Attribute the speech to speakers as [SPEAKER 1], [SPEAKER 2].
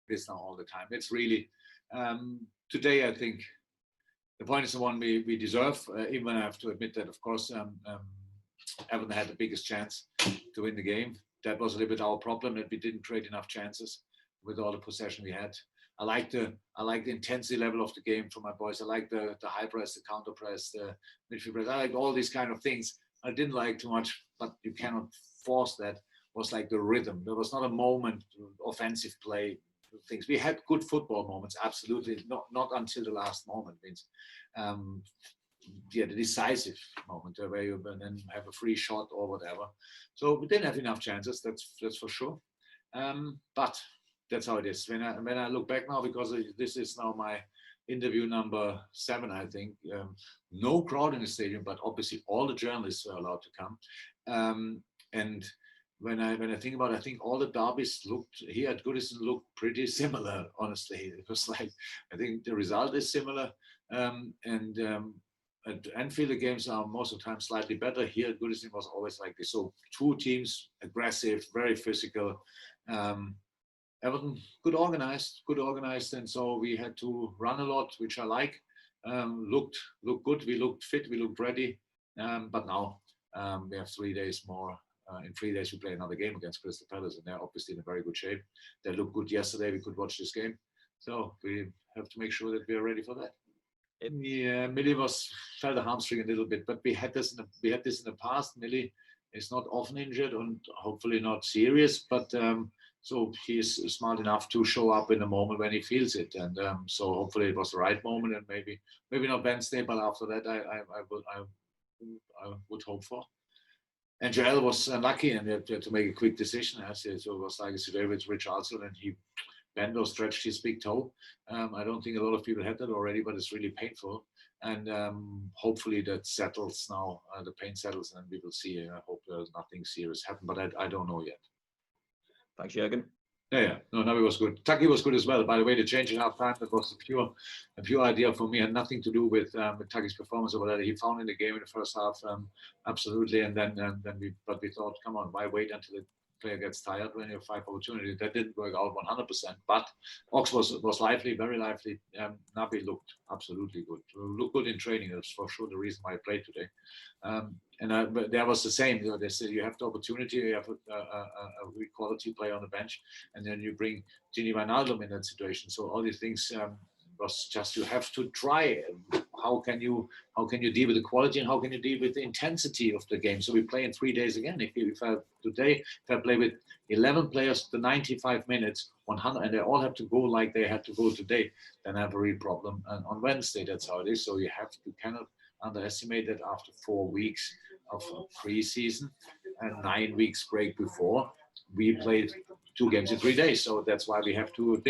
[SPEAKER 1] this now all the time. It's really today. I think the point is the one we deserve. Even I have to admit that, of course, Everton had the biggest chance to win the game. That was a little bit our problem, that we didn't create enough chances with all the possession we had. I like the intensity level of the game from my boys. I like the high press, the counter press, the midfield press. I like all these kind of things. I didn't like too much, but you cannot force that. Was like the rhythm. There was not a moment offensive play things. We had good football moments, absolutely. Not until the last moment. Means, the decisive moment where you then have a free shot or whatever. So we didn't have enough chances. That's for sure. But that's how it is. When I look back now, because this is now my interview number 7, I think. No crowd in the stadium, but obviously all the journalists were allowed to come. And when I think about it, I think all the derbies here at Goodison looked pretty similar, honestly. It was like, I think the result is similar. At Anfield, the games are most of the time slightly better. Here at Goodison was always like this. So 2 teams, aggressive, very physical. Everton, good organized, and so we had to run a lot, which I like. Looked good, we looked fit, we looked ready. But now we have 3 days more. In 3 days, we play another game against Crystal Palace, and they're obviously in a very good shape. They looked good yesterday. We could watch this game, so we have to make sure that we are ready for that. Millie felt a hamstring a little bit, but we had this in the past. Millie is not often injured and hopefully not serious, but so he is smart enough to show up in a moment when he feels it, and so hopefully it was the right moment, and maybe not Wednesday, but after that I would hope for. And Joel was unlucky and had to make a quick decision. So it was like today with Richarlison, and he bent or stretched his big toe. I don't think a lot of people had that already, but it's really painful. And hopefully that settles now. The pain settles, and we will see. I hope there's nothing serious happen, but I don't know yet.
[SPEAKER 2] Thanks, Jürgen.
[SPEAKER 1] Yeah. No, Naby was good. Taki was good as well. By the way, the change in half time, that was a pure idea for me. Had nothing to do with Taki's performance or whatever he found in the game in the first half. Absolutely. And then we thought, come on, why wait until the player gets tired when you have 5 opportunities? That didn't work out 100%. But Ox was lively, very lively. Naby looked absolutely good. Looked good in training. That's for sure the reason why I played today. But that was the same. You know, they said you have the opportunity, you have a good quality player on the bench, and then you bring Gini Wijnaldum in that situation. So all these things was just, you have to try. How can you deal with the quality, and how can you deal with the intensity of the game? So we play in 3 days again. If I play with 11 players the 95 minutes, 100, and they all have to go like they had to go today, then I have a real problem. And on Wednesday, that's how it is. So you cannot underestimate that after 4 weeks of pre-season and 9 weeks break before, we played 2 games in 3 days. So that's why we have to think.